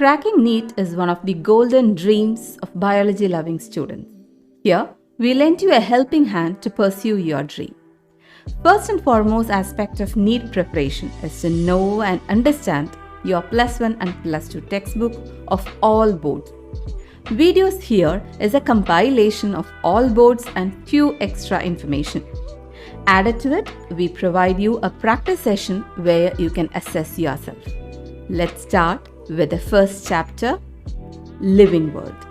Cracking NEET is one of the golden dreams of biology-loving students. Here, we lend you a helping hand to pursue your dream. First and foremost aspect of NEET preparation is to know and understand your +1 and +2 textbook of all boards. Videos here is a compilation of all boards and few extra information. Added to it, we provide you a practice session where you can assess yourself. Let's start with the first chapter, Living World.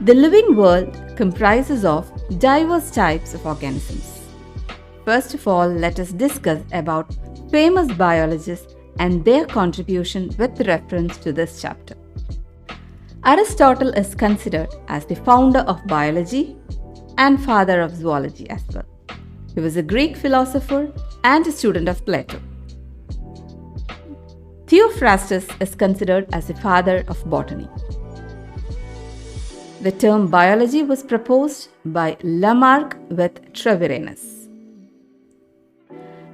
The living world comprises of diverse types of organisms. First of all, let us discuss about famous biologists and their contribution with reference to this chapter. Aristotle is considered as the founder of biology and father of zoology as well. He was a Greek philosopher and a student of Plato. Theophrastus is considered as the father of botany. The term biology was proposed by Lamarck with Treviranus.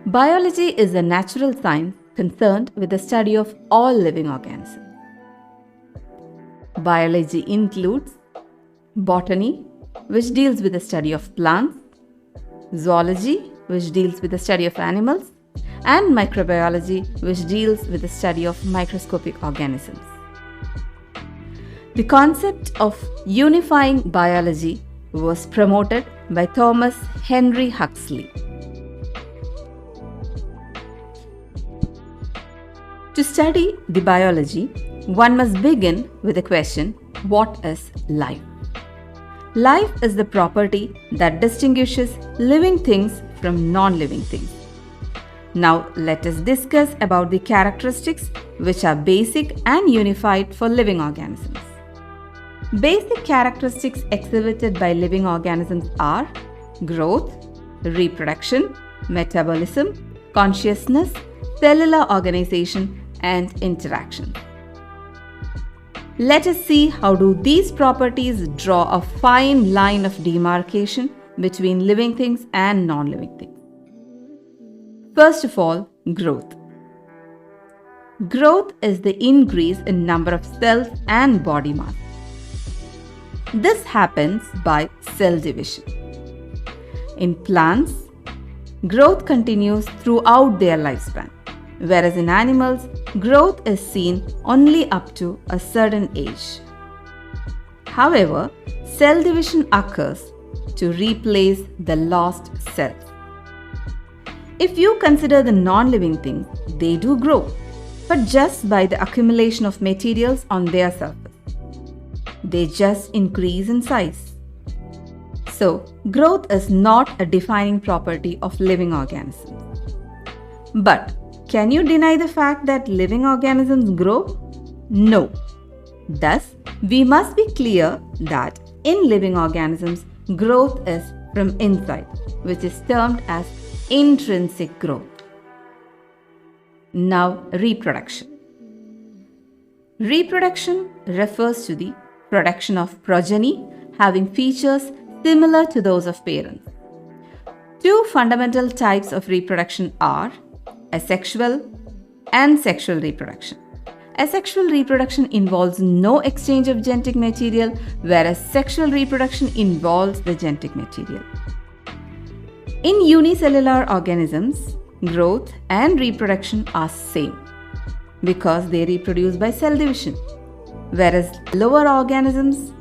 Biology is a natural science concerned with the study of all living organisms. Biology includes botany, which deals with the study of plants, zoology, which deals with the study of animals, and microbiology, which deals with the study of microscopic organisms. The concept of unifying biology was promoted by Thomas Henry Huxley. To study the biology, one must begin with the question, what is life? Life is the property that distinguishes living things from non-living things. Now let us discuss about the characteristics which are basic and unified for living organisms. Basic characteristics exhibited by living organisms are growth, reproduction, metabolism, consciousness, cellular organization, and interaction. Let us see how do these properties draw a fine line of demarcation between living things and non-living things. First of all, growth. Growth is the increase in number of cells and body mass. This happens by cell division. In plants, growth continues throughout their lifespan, whereas in animals, growth is seen only up to a certain age. However, cell division occurs to replace the lost cells. If you consider the non-living things, they do grow, but just by the accumulation of materials on their surface. They just increase in size. So, growth is not a defining property of living organisms. But can you deny the fact that living organisms grow? No. Thus, we must be clear that in living organisms, growth is from inside, which is termed as intrinsic growth. Now, reproduction. Reproduction refers to the production of progeny having features similar to those of parents. Two fundamental types of reproduction are asexual and sexual reproduction. Asexual reproduction involves no exchange of genetic material, whereas sexual reproduction involves the genetic material. In unicellular organisms, growth and reproduction are same because they reproduce by cell division, whereas lower organisms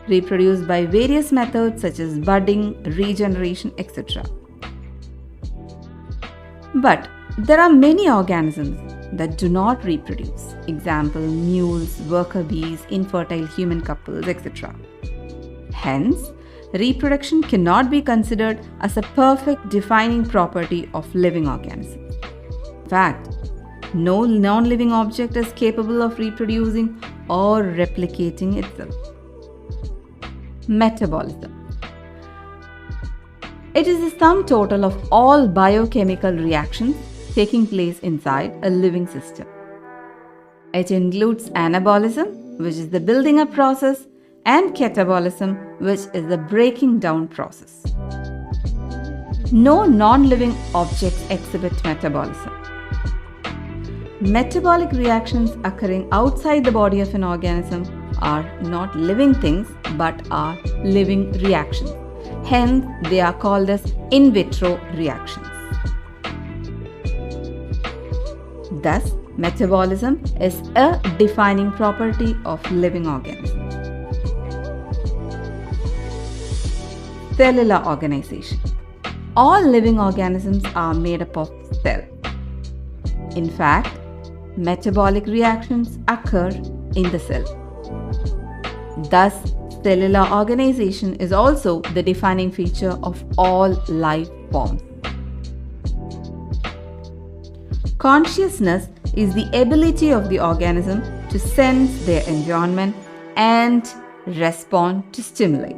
reproduce by various methods such as budding, regeneration, etc. But there are many organisms that do not reproduce. Example, mules, worker bees, infertile human couples, etc. Hence, reproduction cannot be considered as a perfect defining property of living organisms. In fact, no non-living object is capable of reproducing or replicating itself. Metabolism. It is the sum total of all biochemical reactions taking place inside a living system. It includes anabolism, which is the building up process, and catabolism, which is the breaking down process. No non-living objects exhibit metabolism. Metabolic reactions occurring outside the body of an organism are not living things but are living reactions. Hence, they are called as in vitro reactions. Thus, metabolism is a defining property of living organisms. Cellular organization. All living organisms are made up of cells. In fact, metabolic reactions occur in the cell. Thus, cellular organization is also the defining feature of all life forms. Consciousness is the ability of the organism to sense their environment and respond to stimuli.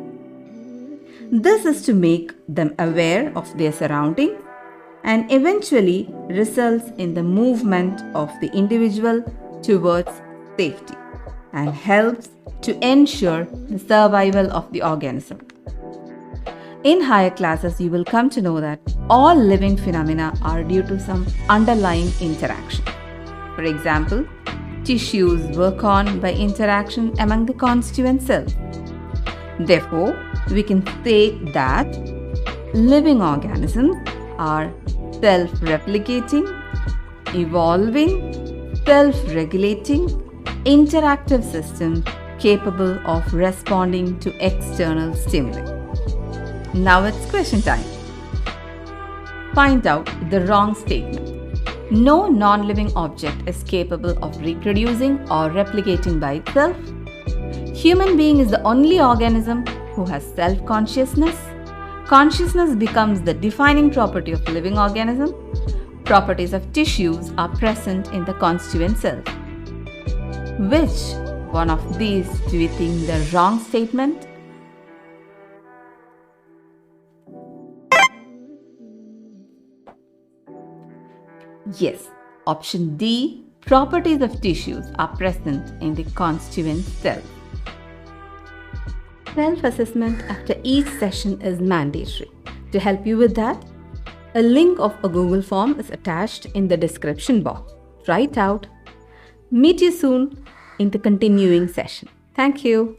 This is to make them aware of their surroundings and eventually results in the movement of the individual towards safety and helps to ensure the survival of the organism. In higher classes, you will come to know that all living phenomena are due to some underlying interaction. For example, tissues work on by interaction among the constituent cells. Therefore, we can say that living organisms are self-replicating, evolving, self-regulating, interactive systems capable of responding to external stimuli. Now it's question time. Find out the wrong statement. No non-living object is capable of reproducing or replicating by itself. Human being is the only organism who has self-consciousness. Consciousness becomes the defining property of living organism. Properties of tissues are present in the constituent cells. Which one of these do you think the wrong statement? Yes, option D, properties of tissues are present in the constituent cells. Self-assessment after each session is mandatory. To help you with that, a link of a Google form is attached in the description box. Try it out. Meet you soon in the continuing session. Thank you.